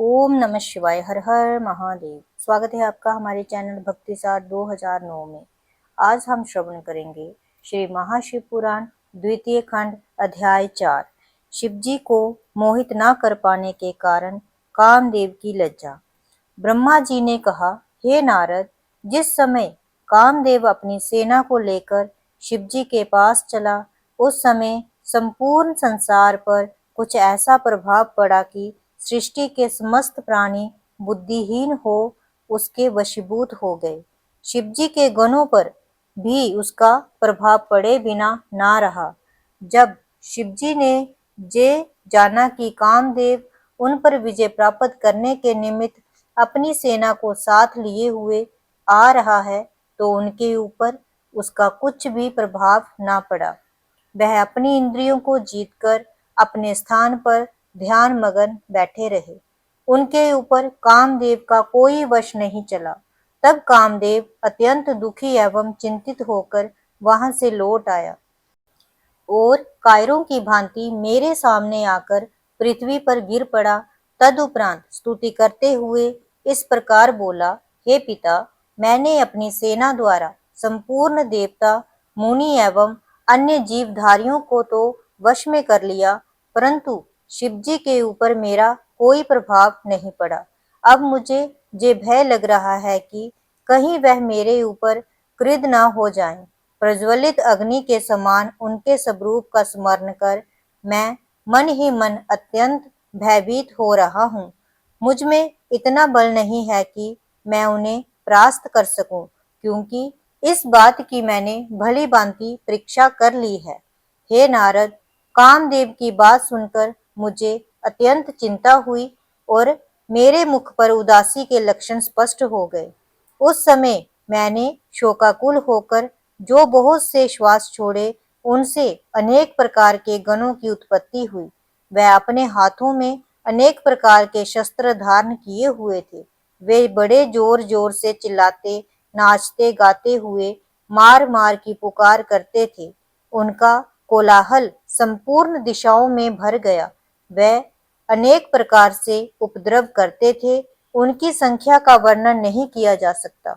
ओम नमः शिवाय। हर हर महादेव। स्वागत है आपका हमारे चैनल भक्ति सार 2009 में। आज हम श्रवण करेंगे श्री महाशिव पुराण द्वितीय खंड अध्याय 4। शिवजी को मोहित न कर पाने के कारण कामदेव की लज्जा। ब्रह्मा जी ने कहा, हे नारद, जिस समय कामदेव अपनी सेना को लेकर शिवजी के पास चला, उस समय संपूर्ण संसार पर कुछ ऐसा प्रभाव पड़ा कि सृष्टि के समस्त प्राणी बुद्धिहीन हो उसके वशीभूत हो गए। शिवजी के गणों पर भी उसका प्रभाव पड़े बिना ना रहा। जब शिवजी ने ये जाना कि कामदेव उन पर विजय प्राप्त करने के निमित्त अपनी सेना को साथ लिए हुए आ रहा है, तो उनके ऊपर उसका कुछ भी प्रभाव ना पड़ा। वह अपनी इंद्रियों को जीतकर अपने स्थान पर ध्यान मगन बैठे रहे। उनके ऊपर कामदेव का कोई वश नहीं चला। तब कामदेव अत्यंत दुखी एवं चिंतित होकर वहां से लौट आया और कायरों की भांति मेरे सामने आकर पृथ्वी पर गिर पड़ा। तदुपरांत स्तुति करते हुए इस प्रकार बोला, हे पिता, मैंने अपनी सेना द्वारा संपूर्ण देवता, मुनि एवं अन्य जीवधारियों को तो वश में कर लिया, परंतु शिवजी के ऊपर मेरा कोई प्रभाव नहीं पड़ा। अब मुझे ये भय लग रहा है कि कहीं वह मेरे ऊपर क्रुद्ध न हो जाएं। प्रज्वलित अग्नि के समान उनके स्वरूप का स्मरण कर मैं मन ही मन अत्यंत भयभीत हो रहा हूँ। मुझ में इतना बल नहीं है कि मैं उन्हें परास्त कर सकूं, क्योंकि इस बात की मैंने भली भांति परीक्षा कर ली है। हे नारद, कामदेव की बात सुनकर मुझे अत्यंत चिंता हुई और मेरे मुख पर उदासी के लक्षण स्पष्ट हो गए। उस समय मैंने शोकाकुल होकर जो बहुत से श्वास छोड़े, उनसे अनेक प्रकार के गणों की उत्पत्ति हुई। वह अपने हाथों में अनेक प्रकार के शस्त्र धारण किए हुए थे। वे बड़े जोर जोर से चिल्लाते, नाचते गाते हुए मार मार की पुकार करते थे। उनका कोलाहल संपूर्ण दिशाओं में भर गया। वह अनेक प्रकार से उपद्रव करते थे। उनकी संख्या का वर्णन नहीं किया जा सकता।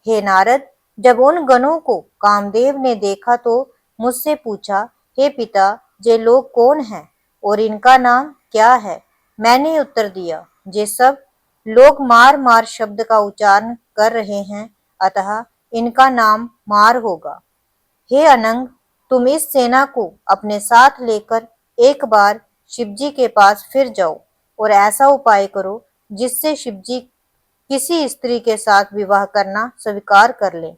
हे नारद, जब उन गणों को कामदेव ने देखा तो मुझसे पूछा, हे पिता, ये लोग कौन हैं और इनका नाम क्या है? मैंने उत्तर दिया, ये सब लोग मार मार शब्द का उच्चारण कर रहे हैं, अतः इनका नाम मार होगा। हे अनंग, तुम इस सेना को अपने साथ लेकर एक बार शिवजी के पास फिर जाओ और ऐसा उपाय करो जिससे शिवजी किसी स्त्री के साथ विवाह करना स्वीकार कर ले।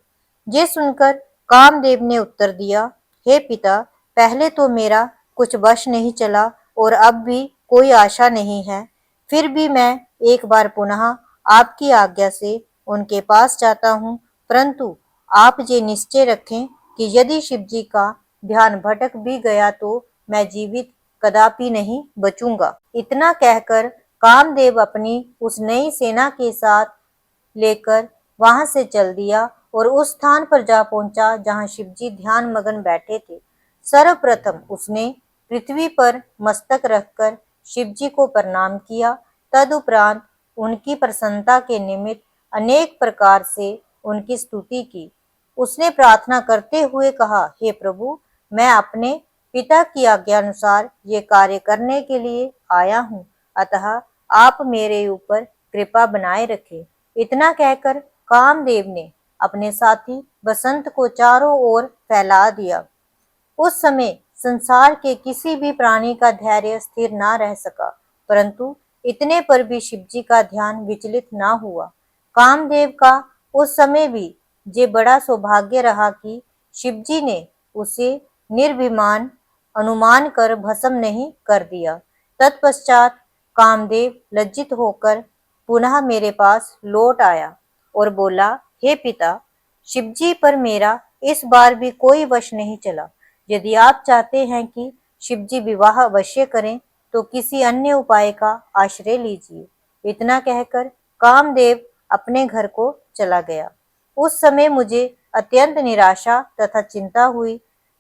ये सुनकर कामदेव ने उत्तर दिया, हे पिता, पहले तो मेरा कुछ वश नहीं चला और अब भी कोई आशा नहीं है। फिर भी मैं एक बार पुनः आपकी आज्ञा से उनके पास जाता हूँ, परंतु आप ये निश्चय रखें कि यदि शिवजी का ध्यान भटक भी गया तो मैं जीवित कदापि नहीं बचूंगा। इतना कहकर कामदेव अपनी उस नई सेना के साथ लेकर वहां से चल दिया और उस स्थान पर जा पहुंचा जहां शिवजी ध्यान मगन बैठे थे। सर्वप्रथम उसने पृथ्वी पर मस्तक रखकर शिवजी को प्रणाम किया। तदुपरांत उनकी प्रसन्नता के निमित्त अनेक प्रकार से उनकी स्तुति की। उसने प्रार्थना करते हुए कहा, हे प्रभु, मैं अपने पिता की आज्ञा अनुसार ये कार्य करने के लिए आया हूँ, अतः आप मेरे ऊपर कृपा बनाए रखें। इतना कहकर कामदेव ने अपने साथी बसंत को चारों ओर फैला दिया। उस समय संसार के किसी भी प्राणी का धैर्य स्थिर ना रह सका, परंतु इतने पर भी शिवजी का ध्यान विचलित ना हुआ। कामदेव का उस समय भी ये बड़ा सौभाग्य रहा कि शिवजी ने उसे निर्विमान अनुमान कर भस्म नहीं कर दिया। तत्पश्चात कामदेव लज्जित होकर पुनः मेरे पास लौट आया और बोला, हे पिता, शिवजी पर मेरा इस बार भी कोई वश नहीं चला। यदि आप चाहते हैं कि शिवजी विवाह अवश्य करें तो किसी अन्य उपाय का आश्रय लीजिए। इतना कहकर कामदेव अपने घर को चला गया। उस समय मुझे अत्यंत निराशा तथा चिंता हुई।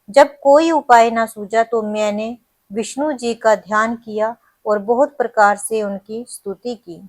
जब कोई उपाय न सूझा तो मैंने विष्णु जी का ध्यान किया और बहुत प्रकार से उनकी स्तुति की।